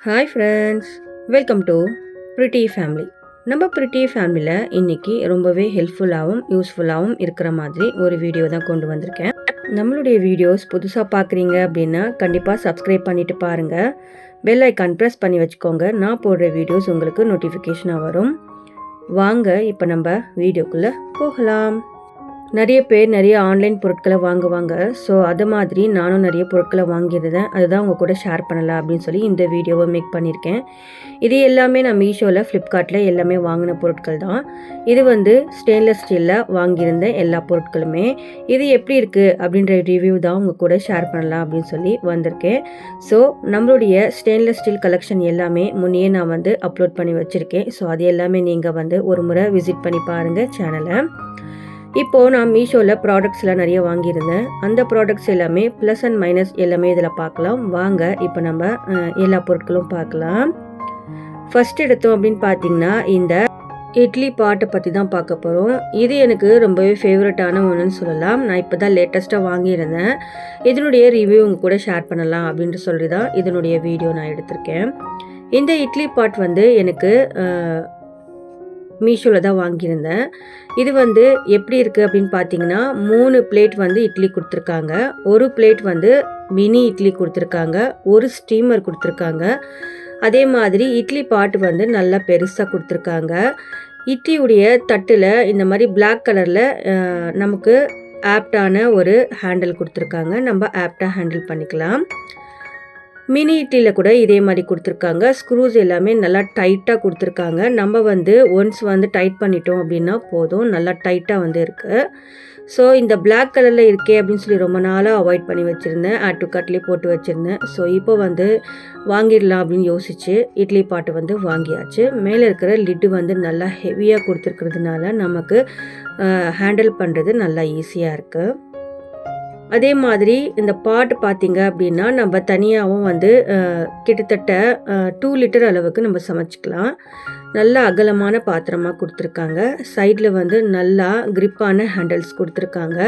Hi friends, welcome to pretty family. நம்ம pretty ஃபேமிலியில் இன்றைக்கி ரொம்பவே ஹெல்ப்ஃபுல்லாகவும் யூஸ்ஃபுல்லாகவும் இருக்கிற மாதிரி ஒரு வீடியோ தான் கொண்டு வந்திருக்கேன். நம்மளுடைய வீடியோஸ் புதுசாக பார்க்குறீங்க அப்படின்னா கண்டிப்பாக சப்ஸ்கிரைப் பண்ணிவிட்டு பாருங்கள். பெல் ஐக்கான் ப்ரெஸ் பண்ணி வச்சுக்கோங்க. நான் போடுற வீடியோஸ் உங்களுக்கு நோட்டிஃபிகேஷனாக வரும். வாங்க இப்போ நம்ம வீடியோக்குள்ளே போகலாம். நிறைய பேர் நிறைய ஆன்லைன் பொருட்களை வாங்குவாங்க. ஸோ அது மாதிரி நானும் நிறைய பொருட்களை வாங்கியிருந்தேன். அதுதான் உங்கள் கூட ஷேர் பண்ணலாம் அப்படின்னு சொல்லி இந்த வீடியோவை மேக் பண்ணியிருக்கேன். இது எல்லாமே நான் மீஷோவில், ஃப்ளிப்கார்ட்டில் எல்லாமே வாங்கின பொருட்கள் தான். இது வந்து ஸ்டெயின்லெஸ் ஸ்டீலில் வாங்கியிருந்தேன் எல்லா பொருட்களுமே. இது எப்படி இருக்குது அப்படின்ற ரிவ்யூ தான் உங்கள் கூட ஷேர் பண்ணலாம் அப்படின்னு சொல்லி வந்திருக்கேன். ஸோ நம்மளுடைய ஸ்டெயின்லெஸ் ஸ்டீல் கலெக்ஷன் எல்லாமே முன்னையே நான் வந்து அப்லோட் பண்ணி வச்சுருக்கேன். ஸோ அது எல்லாமே நீங்கள் வந்து ஒரு முறை விசிட் பண்ணி பாருங்கள் சேனலை. இப்போது நான் மீஷோவில் ப்ராடக்ட்ஸ்லாம் நிறைய வாங்கியிருந்தேன். அந்த ப்ராடக்ட்ஸ் எல்லாமே ப்ளஸ் அண்ட் மைனஸ் எல்லாமே இதில் பார்க்கலாம். வாங்க இப்போ நம்ம எல்லா பொருட்களும் பார்க்கலாம். ஃபஸ்ட் எடுத்தோம் அப்படின்னு பார்த்தீங்கன்னா இந்த இட்லி பாட்டை பற்றி தான் பார்க்க போகிறோம். இது எனக்கு ரொம்பவே ஃபேவரட்டான ஒன்றுன்னு சொல்லலாம். நான் இப்போ தான் லேட்டஸ்ட்டாக வாங்கியிருந்தேன். இதனுடைய ரிவ்யூ உங்கள் கூட ஷேர் பண்ணலாம் அப்படின்ட்டு சொல்லி தான் இதனுடைய வீடியோ நான் எடுத்திருக்கேன். இந்த இட்லி பாட் வந்து எனக்கு மீஷோவில் தான் வாங்கியிருந்தேன். இது வந்து எப்படி இருக்குது அப்படின்னு பார்த்தீங்கன்னா 3 பிளேட் வந்து இட்லி கொடுத்துருக்காங்க. ஒரு பிளேட் வந்து மினி இட்லி கொடுத்துருக்காங்க. ஒரு ஸ்டீமர் கொடுத்துருக்காங்க. அதே மாதிரி இட்லி பாட் வந்து நல்லா பெருசாக கொடுத்துருக்காங்க. இட்லியுடைய தட்டில் இந்த மாதிரி பிளாக் கலரில் நமக்கு ஆப்டான ஒரு ஹேண்டில் கொடுத்துருக்காங்க. நம்ம ஆப்டாக ஹேண்டில் பண்ணிக்கலாம். மினி இட்லியில் கூட இதே மாதிரி கொடுத்துருக்காங்க. ஸ்க்ரூஸ் எல்லாமே நல்லா டைட்டாக கொடுத்துருக்காங்க. நம்ம வந்து ஒன்ஸ் வந்து டைட் பண்ணிட்டோம் அப்படின்னா போதும், நல்லா டைட்டாக வந்து இருக்குது. ஸோ இந்த பிளாக் கலரில் இருக்கே அப்படின்னு சொல்லி ரொம்ப நாளாக அவாய்ட் பண்ணி வச்சுருந்தேன். ஆட் டு கட்லேயே போட்டு வச்சுருந்தேன். ஸோ இப்போ வந்து வாங்கிடலாம் அப்படின்னு யோசிச்சு இட்லி பாட்டு வந்து வாங்கியாச்சு. மேலே இருக்கிற லிட்டு வந்து நல்லா ஹெவியாக கொடுத்துருக்கிறதுனால நமக்கு ஹேண்டில் பண்ணுறது நல்லா ஈஸியாக இருக்குது. அதே மாதிரி இந்த பாட்டு பார்த்திங்க அப்படின்னா நம்ம தனியாகவும் வந்து கிட்டத்தட்ட 2 லிட்டர் அளவுக்கு நம்ம சமைச்சிக்கலாம். நல்லா அகலமான பாத்திரமாக கொடுத்துருக்காங்க. சைடில் வந்து நல்லா கிரிப்பான ஹேண்டில்ஸ் கொடுத்துருக்காங்க.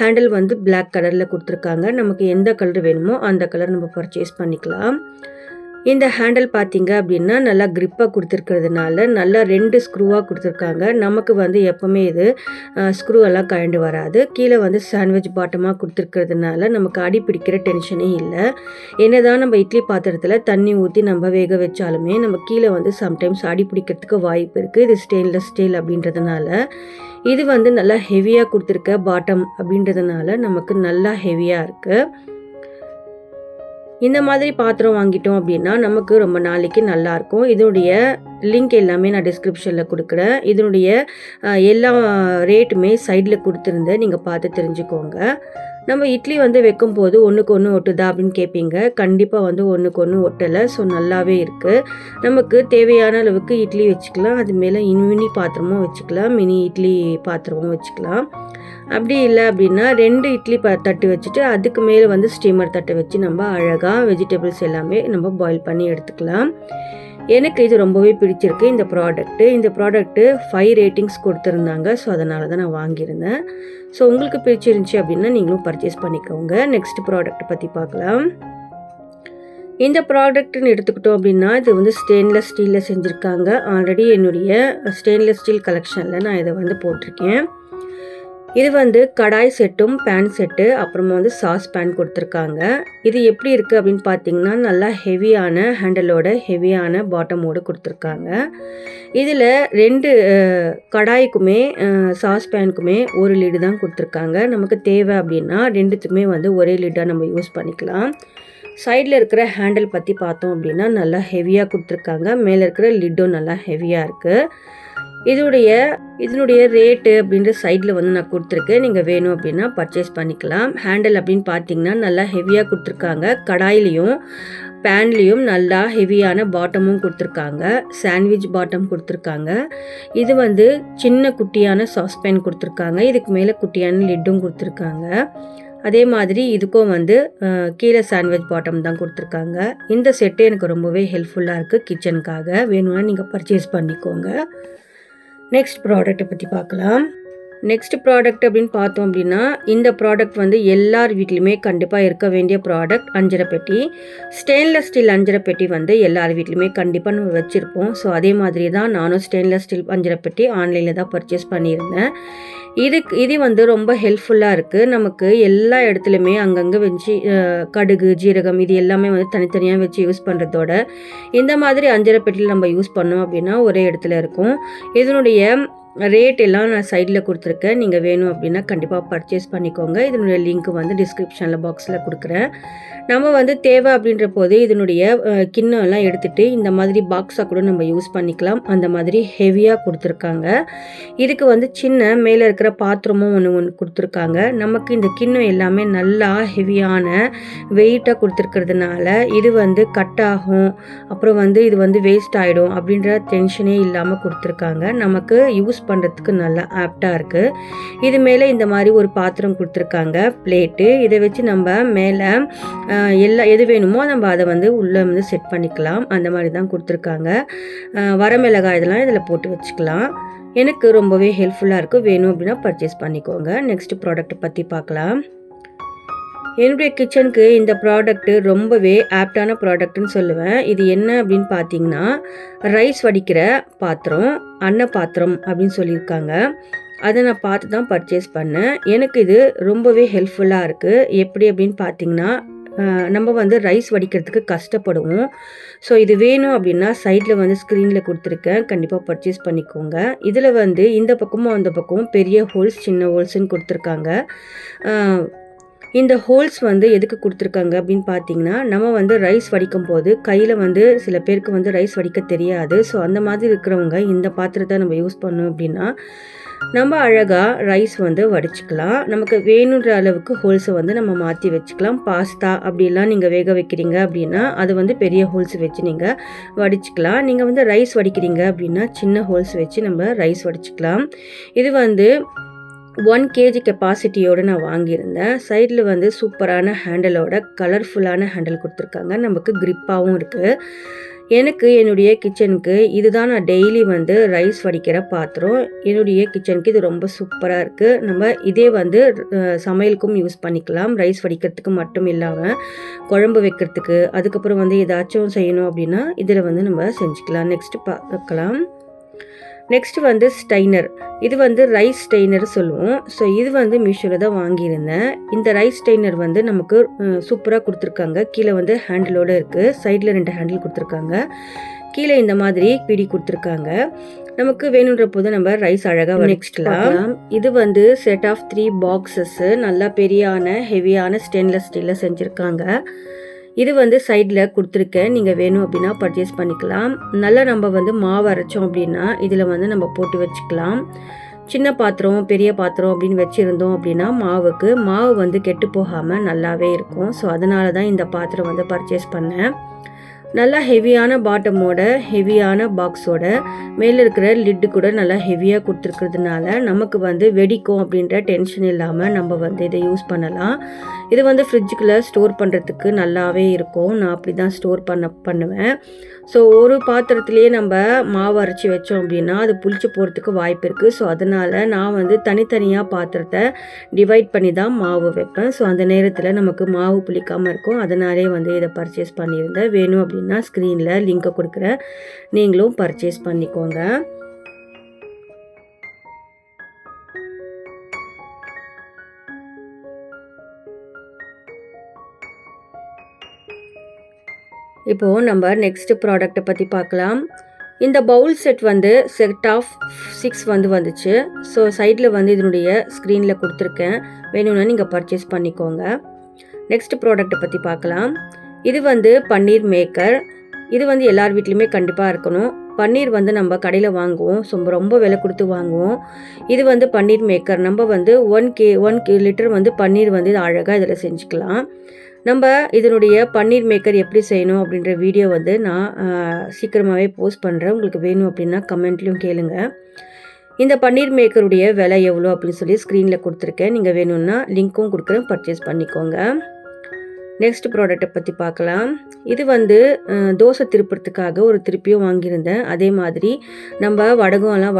ஹேண்டில் வந்து பிளாக் கலரில் கொடுத்துருக்காங்க. நமக்கு எந்த கலர் வேணுமோ அந்த கலர் நம்ம பர்ச்சேஸ் பண்ணிக்கலாம். இந்த ஹேண்டில் பார்த்திங்க அப்படின்னா நல்லா கிரிப்பாக கொடுத்துருக்கிறதுனால நல்லா 2 ஸ்க்ரூவாக கொடுத்துருக்காங்க. நமக்கு வந்து எப்போவுமே இது ஸ்க்ரூ எல்லாம் கழண்டு வராது. கீழே வந்து சாண்ட்விச் பாட்டமாக கொடுத்துருக்கிறதுனால நமக்கு அடி பிடிக்கிற டென்ஷனே இல்லை. என்ன தான் நம்ம இட்லி பாத்திரத்தில் தண்ணி ஊற்றி நம்ம வேக வச்சாலுமே நம்ம கீழே வந்து சம்டைம்ஸ் அடி பிடிக்கிறதுக்கு வாய்ப்பு இருக்குது. இது ஸ்டெயின்லெஸ் ஸ்டீல் அப்படின்றதுனால. இது வந்து நல்லா ஹெவியாக கொடுத்துருக்க பாட்டம் அப்படின்றதுனால நமக்கு நல்லா ஹெவியாக இருக்குது. இந்த மாதிரி பாத்திரம் வாங்கிட்டோம் அப்படின்னா நமக்கு ரொம்ப நாளைக்கு நல்லாயிருக்கும். இதனுடைய லிங்க் எல்லாமே நான் டிஸ்கிரிப்ஷனில் கொடுக்குறேன். இதனுடைய எல்லா ரேட்டுமே சைடில் கொடுத்துருந்தேன், நீங்கள் பார்த்து தெரிஞ்சுக்கோங்க. நம்ம இட்லி வந்து வைக்கும்போது ஒன்றுக்கு ஒன்று ஒட்டுதா அப்படின்னு கேட்பீங்க. கண்டிப்பாக வந்து ஒன்றுக்கு ஒன்று ஒட்டலை. ஸோ நல்லாவே இருக்குது. நமக்கு தேவையான அளவுக்கு இட்லி வச்சுக்கலாம். அது மேலே மினி பாத்திரமும் வச்சுக்கலாம், மினி இட்லி பாத்திரமும் வச்சுக்கலாம். அப்படி இல்லை அப்படின்னா 2 இட்லி தட்டு வச்சுட்டு அதுக்கு மேலே வந்து ஸ்டீமர் தட்டை வச்சு நம்ம அழகாக வெஜிடபிள்ஸ் எல்லாமே நம்ம பாயில் பண்ணி எடுத்துக்கலாம். எனக்கு இது ரொம்பவே பிடிச்சிருக்கு இந்த ப்ராடக்ட்டு. இந்த ப்ராடக்ட்டு 5 ரேட்டிங்ஸ் கொடுத்துருந்தாங்க. ஸோ அதனால தான் நான் வாங்கியிருந்தேன். ஸோ உங்களுக்கு பிடிச்சிருந்துச்சி அப்படின்னா நீங்களும் பர்ச்சேஸ் பண்ணிக்கோங்க. நெக்ஸ்ட் ப்ராடக்ட் பற்றி பார்க்கலாம். இந்த ப்ராடக்ட்னு எடுத்துக்கிட்டோம் அப்படின்னா இது வந்து ஸ்டெயின்லெஸ் ஸ்டீலில் செஞ்சுருக்காங்க. ஆல்ரெடி என்னுடைய ஸ்டெயின்லெஸ் ஸ்டீல் கலெக்ஷனில் நான் இதை வந்து போட்டிருக்கேன். இது வந்து கடாய் செட்டும் பேன் செட்டு, அப்புறமா வந்து சாஸ் பேன் கொடுத்துருக்காங்க. இது எப்படி இருக்குது அப்படின்னு பார்த்தீங்கன்னா நல்லா ஹெவியான ஹேண்டலோட ஹெவியான பாட்டமோடு கொடுத்துருக்காங்க. இதில் 2 கடாய்க்குமே சாஸ் பேனுக்குமே ஒரு லிடு தான் கொடுத்துருக்காங்க. நமக்கு தேவை அப்படின்னா 2த்துக்குமே வந்து ஒரே லிட்டாக நம்ம யூஸ் பண்ணிக்கலாம். சைடில் இருக்கிற ஹேண்டில் பற்றி பார்த்தோம் அப்படின்னா நல்லா ஹெவியாக கொடுத்துருக்காங்க. மேலே இருக்கிற லிட்டும் நல்லா ஹெவியாக இருக்குது. இதனுடைய ரேட்டு அப்படின்ற சைடில் வந்து நான் கொடுத்துருக்கேன். நீங்கள் வேணும் அப்படின்னா பர்ச்சேஸ் பண்ணிக்கலாம். ஹேண்டில் அப்படின்னு பார்த்தீங்கன்னா நல்லா ஹெவியாக கொடுத்துருக்காங்க. கடாயிலையும் பேன்லேயும் நல்லா ஹெவியான பாட்டமும் கொடுத்துருக்காங்க. சாண்ட்விச் பாட்டம் கொடுத்துருக்காங்க. இது வந்து சின்ன குட்டியான சாஸ்பேன் கொடுத்துருக்காங்க. இதுக்கு மேலே குட்டியான லிட்டும் கொடுத்துருக்காங்க. அதே மாதிரி இதுக்கும் வந்து கீழே சாண்ட்விச் பாட்டம் தான் கொடுத்துருக்காங்க. இந்த செட்டு எனக்கு ரொம்பவே ஹெல்ப்ஃபுல்லாக இருக்குது கிச்சனுக்காக. வேணும்னா நீங்கள் பர்ச்சேஸ் பண்ணிக்கோங்க. நெக்ஸ்ட் ப்ராடக்ட்டை பற்றி பார்க்கலாம். நெக்ஸ்ட் ப்ராடக்ட் அப்படின்னு பார்த்தோம் அப்படின்னா, இந்த ப்ராடக்ட் வந்து எல்லார் வீட்லையுமே கண்டிப்பாக இருக்க வேண்டிய ப்ராடக்ட் அஞ்சரை பெட்டி. ஸ்டெயின்லெஸ் ஸ்டீல் அஞ்சரை பெட்டி வந்து எல்லார் வீட்லையுமே கண்டிப்பாக நம்ம வச்சுருப்போம். ஸோ அதே மாதிரி தான் நானும் ஸ்டெயின்லெஸ் ஸ்டீல் அஞ்சரை பெட்டி ஆன்லைனில் தான் பர்ச்சேஸ் பண்ணியிருந்தேன். இது வந்து ரொம்ப ஹெல்ப்ஃபுல்லாக இருக்குது. நமக்கு எல்லா இடத்துலையுமே அங்கங்கே வச்சு கடுகு, ஜீரகம் இது எல்லாமே வந்து தனித்தனியாக வச்சு யூஸ் பண்ணுறதோட, இந்த மாதிரி அஞ்சரை பெட்டியில் நம்ம யூஸ் பண்ணோம் அப்படின்னா ஒரே இடத்துல இருக்கும். இதனுடைய ரேட் எல்லாம் நான் சைடில் கொடுத்துருக்கேன். நீங்கள் வேணும் அப்படின்னா கண்டிப்பாக பர்ச்சேஸ் பண்ணிக்கோங்க. இதனுடைய லிங்க் வந்து டிஸ்கிரிப்ஷனில் பாக்ஸில் கொடுக்குறேன். நம்ம வந்து தேவை அப்படின்ற போது இதனுடைய கிண்ணம் எல்லாம் எடுத்துகிட்டு இந்த மாதிரி பாக்ஸாக கூட நம்ம யூஸ் பண்ணிக்கலாம். அந்த மாதிரி ஹெவியாக கொடுத்துருக்காங்க. இதுக்கு வந்து சின்ன மேலே இருக்கிற பாத்திரமும் ஒன்று கொடுத்துருக்காங்க. நமக்கு இந்த கிண்ணம் எல்லாமே நல்லா ஹெவியான வெயிட்டாக கொடுத்துருக்கிறதுனால இது வந்து கட் ஆகும், அப்புறம் வந்து இது வந்து வேஸ்ட் ஆகிடும் அப்படின்ற டென்ஷனே இல்லாமல் கொடுத்துருக்காங்க. நமக்கு யூஸ் பண்ணுறதுக்கு நல்லா ஆப்டாக இருக்குது. இது மேலே இந்த மாதிரி ஒரு பாத்திரம் கொடுத்துருக்காங்க, பிளேட்டு. இதை வச்சு நம்ம மேலே எது வேணுமோ நம்ம அதை வந்து உள்ளே வந்து செட் பண்ணிக்கலாம். அந்த மாதிரி தான் கொடுத்துருக்காங்க. வரமிளகாய் இதெல்லாம் இதில் போட்டு வச்சுக்கலாம். எனக்கு ரொம்பவே ஹெல்ப்ஃபுல்லாக இருக்குது. வேணும் அப்படின்னா பர்ச்சேஸ் பண்ணிக்கோங்க. நெக்ஸ்ட் ப்ராடக்ட் பற்றி பார்க்கலாம். என்னுடைய கிச்சனுக்கு இந்த ப்ராடக்ட்டு ரொம்பவே ஆப்டான ப்ராடக்ட்னு சொல்லுவேன். இது என்ன அப்படின்னு பார்த்தீங்கன்னா, ரைஸ் வடிக்கிற பாத்திரம், அன்ன பாத்திரம் அப்படின்னு சொல்லியிருக்காங்க. அதை நான் பார்த்து தான் பர்ச்சேஸ் பண்ணேன். எனக்கு இது ரொம்பவே ஹெல்ப்ஃபுல்லாக இருக்குது. எப்படி அப்படின்னு பார்த்தீங்கன்னா, நம்ம வந்து ரைஸ் வடிக்கிறதுக்கு கஷ்டப்படுவோம். ஸோ இது வேணும் அப்படின்னா சைடில் வந்து ஸ்க்ரீனில் கொடுத்துருக்கேன். கண்டிப்பாக பர்ச்சேஸ் பண்ணிக்கோங்க. இதில் வந்து இந்த பக்கமும் அந்த பக்கமும் பெரிய ஹோல்ஸ், சின்ன ஹோல்ஸ்ன்னு கொடுத்துருக்காங்க. இந்த ஹோல்ஸ் வந்து எதுக்கு கொடுத்துருக்காங்க அப்படின்னு பார்த்தீங்கன்னா, நம்ம வந்து ரைஸ் வடிக்கும் போது கையில் வந்து சில பேருக்கு வந்து ரைஸ் வடிக்க தெரியாது. ஸோ அந்த மாதிரி இருக்கிறவங்க இந்த பாத்திரத்தை நம்ம யூஸ் பண்ணோம் அப்படின்னா நம்ம அழகாக ரைஸ் வந்து வடிச்சுக்கலாம். நமக்கு வேணுன்ற அளவுக்கு ஹோல்ஸை வந்து நம்ம மாற்றி வச்சுக்கலாம். பாஸ்தா அப்படிலாம் நீங்கள் வேக வைக்கிறீங்க அப்படின்னா அது வந்து பெரிய ஹோல்ஸ் வச்சு நீங்கள் வடிச்சுக்கலாம். நீங்கள் வந்து ரைஸ் வடிக்கிறீங்க அப்படின்னா சின்ன ஹோல்ஸ் வச்சு நம்ம ரைஸ் வடிச்சுக்கலாம். இது வந்து 1 kg கெப்பாசிட்டியோடு நான் வாங்கியிருந்தேன். சைடில் வந்து சூப்பரான ஹேண்டலோட கலர்ஃபுல்லான ஹேண்டில் கொடுத்துருக்காங்க. நமக்கு க்ரிப்பாகவும் இருக்குது. எனக்கு என்னுடைய கிச்சனுக்கு இதுதான் நான் டெய்லி வந்து ரைஸ் வடிக்கிற பாத்திரம். என்னுடைய கிச்சனுக்கு இது ரொம்ப சூப்பராக இருக்குது. நம்ம இதே வந்து சமையலுக்கும் யூஸ் பண்ணிக்கலாம். ரைஸ் வடிக்கிறதுக்கு மட்டும் இல்லாமல் குழம்பு வைக்கிறதுக்கு, அதுக்கப்புறம் வந்து ஏதாச்சும் செய்யணும் அப்படின்னா இதில் வந்து நம்ம செஞ்சுக்கலாம். நெக்ஸ்ட்டு பார்க்கலாம். நெக்ஸ்ட் வந்து ஸ்டைனர். இது வந்து ரைஸ் ஸ்டெய்னர் சொல்லுவோம். ஸோ இது வந்து மீஷோவில் தான் வாங்கியிருந்தேன். இந்த ரைஸ் ஸ்டெய்னர் வந்து நமக்கு சூப்பராக கொடுத்துருக்காங்க. கீழே வந்து ஹேண்டிலோடு இருக்குது. சைடில் 2 ஹேண்டில் கொடுத்துருக்காங்க. கீழே இந்த மாதிரி பிடி கொடுத்துருக்காங்க. நமக்கு வேணுன்ற போது நம்ம ரைஸ் அழகாக வடிச்சுக்கலாம். இது வந்து செட் ஆஃப் 3 பாக்ஸஸ்ஸு நல்லா பெரியான ஹெவியான ஸ்டெயின்லெஸ் ஸ்டீலில் செஞ்சுருக்காங்க. இது வந்து சைடில் கொடுத்துருக்கேன். நீங்கள் வேணும் அப்படின்னா பர்ச்சேஸ் பண்ணிக்கலாம். நல்லா நம்ம வந்து மாவு அரைச்சோம் அப்படின்னா இதில் வந்து நம்ம போட்டு வச்சுக்கலாம். சின்ன பாத்திரம், பெரிய பாத்திரம் அப்படின்னு வச்சுருந்தோம் அப்படின்னா மாவு வந்து கெட்டு போகாமல் நல்லாவே இருக்கும். ஸோ அதனால தான் இந்த பாத்திரம் வந்து பர்ச்சேஸ் பண்ணேன். நல்லா ஹெவியான பாட்டமோட, ஹெவியான பாக்ஸோட, மேலே இருக்கிற லிட்டு கூட நல்லா ஹெவியாக கொடுத்துருக்கிறதுனால நமக்கு வந்து வெடிக்கும் அப்படின்ற டென்ஷன் இல்லாமல் நம்ம வந்து இதை யூஸ் பண்ணலாம். இது வந்து ஃப்ரிட்ஜுக்குள்ளே ஸ்டோர் பண்ணுறதுக்கு நல்லாவே இருக்கும். நான் அப்படி தான் ஸ்டோர் பண்ணுவேன். ஸோ ஒரு பாத்திரத்துலேயே நம்ம மாவு அரைச்சி வச்சோம் அப்படின்னா அது புளிச்சு போகிறதுக்கு வாய்ப்பு இருக்குது. ஸோ அதனால் நான் வந்து தனித்தனியாக பாத்திரத்தை டிவைட் பண்ணி தான் மாவு வைப்பேன். ஸோ அந்த நேரத்தில் நமக்கு மாவு புளிக்காமல் இருக்கும். அதனாலே வந்து இதை பர்ச்சேஸ் பண்ணியிருந்தேன். வேணும் அப்படின்னா ஸ்க்ரீனில் லிங்கை கொடுக்குறேன். நீங்களும் பர்ச்சேஸ் பண்ணிக்கோங்க. இப்போது நம்ம நெக்ஸ்ட் ப்ராடக்ட்டை பற்றி பார்க்கலாம். இந்த பவுல் செட் வந்து செட் ஆஃப் 6 வந்துச்சு. ஸோ சைடில் வந்து இதனுடைய ஸ்க்ரீனில் கொடுத்துருக்கேன். வேணும்னா நீங்கள் பர்ச்சேஸ் பண்ணிக்கோங்க. நெக்ஸ்ட் ப்ராடக்ட்டை பற்றி பார்க்கலாம். இது வந்து பன்னீர் மேக்கர். இது வந்து எல்லார் வீட்லேயுமே கண்டிப்பாக இருக்கணும். பன்னீர் வந்து நம்ம கடையில் வாங்குவோம். ஸோ ரொம்ப விலை கொடுத்து வாங்குவோம். இது வந்து பன்னீர் மேக்கர். நம்ம வந்து 1 லிட்டர் வந்து பன்னீர் வந்து இது அழகாக இதில் செஞ்சுக்கலாம். நம்ம இதனுடைய பன்னீர் மேக்கர் எப்படி செய்யணும் அப்படின்ற வீடியோ வந்து நான் சீக்கிரமாகவே போஸ்ட் பண்ணுறேன். உங்களுக்கு வேணும் அப்படின்னா கமெண்ட்லேயும் கேளுங்க. இந்த பன்னீர் மேக்கருடைய விலை எவ்வளோ அப்படின்னு சொல்லி ஸ்க்ரீனில் கொடுத்துருக்கேன். நீங்கள் வேணும்னா லிங்க்கும் கொடுக்குறேன், பர்ச்சேஸ் பண்ணிக்கோங்க. நெக்ஸ்ட் ப்ராடக்ட்டை பற்றி பார்க்கலாம். இது வந்து தோசை திருப்புறதுக்காக ஒரு திருப்பியும் வாங்கியிருந்தேன். அதே மாதிரி நம்ம வடகம்லாம்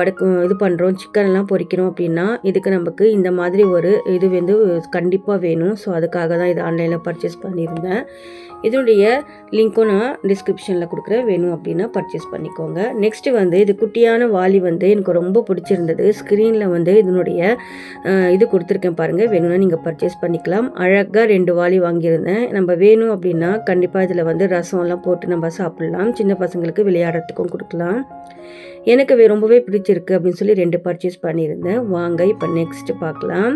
இது பண்ணுறோம், சிக்கன்லாம் பொரிக்கிறோம் அப்படின்னா இதுக்கு நமக்கு இந்த மாதிரி ஒரு இது வந்து கண்டிப்பாக வேணும். ஸோ அதுக்காக தான் இது ஆன்லைனில் பர்ச்சேஸ் பண்ணியிருந்தேன். இதனுடைய லிங்க்கும் நான் டிஸ்கிரிப்ஷனில் கொடுக்குறேன், வேணும் அப்படின்னா பர்ச்சேஸ் பண்ணிக்கோங்க. நெக்ஸ்ட்டு வந்து இது குட்டியான வாளி வந்து எனக்கு ரொம்ப பிடிச்சிருந்தது. ஸ்க்ரீனில் வந்து இதனுடைய இது கொடுத்துருக்கேன் பாருங்கள், வேணும்னா நீங்கள் பர்ச்சேஸ் பண்ணிக்கலாம். அழகாக 2 வாளி வாங்கியிருந்தேன். நம்ம வேணும் அப்படின்னா கண்டிப்பாக இதில் வந்து ரசம்லாம் போட்டு நம்ம சாப்பிட்லாம். சின்ன பசங்களுக்கு விளையாடுறதுக்கும் கொடுக்கலாம். எனக்கு ரொம்பவே பிடிச்சிருக்கு அப்படின்னு சொல்லி 2 பர்ச்சேஸ் பண்ணியிருந்தேன். வாங்க இப்போ நெக்ஸ்ட்டு பார்க்கலாம்.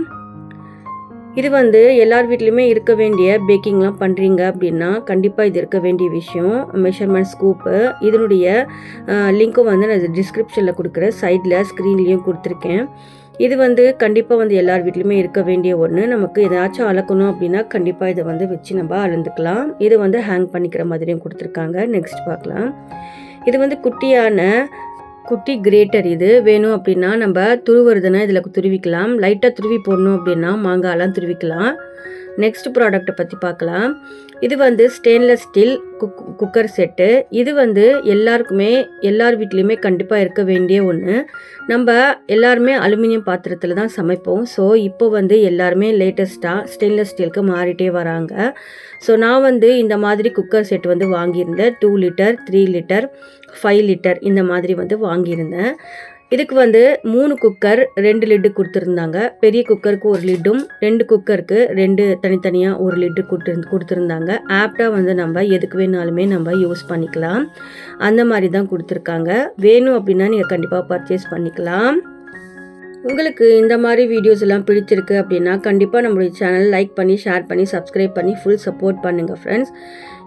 இது வந்து எல்லார் வீட்லேயுமே இருக்க வேண்டிய பேக்கிங்லாம் பண்ணுறீங்க அப்படின்னா கண்டிப்பாக இது இருக்க வேண்டிய விஷயம். மெஷர்மெண்ட் ஸ்கூப்பு இதனுடைய லிங்க்கும் வந்து நான் டிஸ்கிரிப்ஷனில் கொடுக்குறேன், சைடில் ஸ்க்ரீன்லேயும் கொடுத்துருக்கேன். இது வந்து கண்டிப்பாக வந்து எல்லார் வீட்லேயுமே இருக்க வேண்டிய ஒன்று. நமக்கு ஏதாச்சும் அளக்கணும் அப்படின்னா கண்டிப்பாக இதை வந்து வச்சு நம்ம அளந்துக்கலாம். இது வந்து ஹேங் பண்ணிக்கிற மாதிரியும் கொடுத்துருக்காங்க. நெக்ஸ்ட் பார்க்கலாம். இது வந்து குட்டி கிரேட்டர். இது வேணும் அப்படின்னா நம்ம துருவுறதுன்னா இதில் துருவிக்கலாம். லைட்டாக துருவி போடணும் அப்படின்னா மாங்காயெல்லாம் துருவிக்கலாம். நெக்ஸ்ட் ப்ராடக்ட்டை பற்றி பார்க்கலாம். இது வந்து ஸ்டெயின்லெஸ் ஸ்டீல் குக்கர் செட்டு. இது வந்து எல்லார் வீட்லேயுமே கண்டிப்பாக இருக்க வேண்டிய ஒன்று. நம்ம எல்லாருமே அலுமினியம் பாத்திரத்தில் தான் சமைப்போம். ஸோ இப்போ வந்து எல்லாருமே லேட்டஸ்ட்டாக ஸ்டெயின்லெஸ் ஸ்டீலுக்கு மாறிட்டே வராங்க. ஸோ நான் வந்து இந்த மாதிரி குக்கர் செட் வந்து வாங்கியிருந்தேன். 2 லிட்டர், 3 லிட்டர், 5 லிட்டர் இந்த மாதிரி வந்து வாங்கியிருந்தேன். இதுக்கு வந்து 3 குக்கர், 2 லிட்டு கொடுத்துருந்தாங்க. பெரிய குக்கருக்கு 1 லிட்டும், 2 குக்கருக்கு 2 தனித்தனியாக 1 லிட்டு கொடுத்துருந்தாங்க. ஆப்டாக வந்து நம்ம எதுக்கு வேணாலுமே நம்ம யூஸ் பண்ணிக்கலாம். அந்த மாதிரி தான் கொடுத்துருக்காங்க. வேணும் அப்படின்னா நீங்கள் கண்டிப்பாக பர்ச்சேஸ் பண்ணிக்கலாம். உங்களுக்கு இந்த மாதிரி வீடியோஸ் எல்லாம் பிடிச்சிருக்கு அப்படின்னா கண்டிப்பாக நம்மளுடைய சேனல் லைக் பண்ணி, ஷேர் பண்ணி, சப்ஸ்கிரைப் பண்ணி ஃபுல் சப்போர்ட் பண்ணுங்கள் ஃப்ரெண்ட்ஸ்.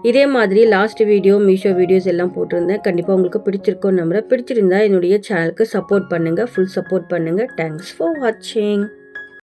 இதே மாதிரி லாஸ்ட் வீடியோ, மீஷோ வீடியோஸ் எல்லாம் போட்டிருந்தேன். கண்டிப்பாக உங்களுக்கு பிடிச்சிருக்கோன்னு நம்புகிறேன். பிடிச்சிருந்தா என்னுடைய சேனலுக்கு சப்போர்ட் பண்ணுங்கள், ஃபுல் சப்போர்ட் பண்ணுங்கள். தேங்க்ஸ் ஃபார் வாட்சிங்.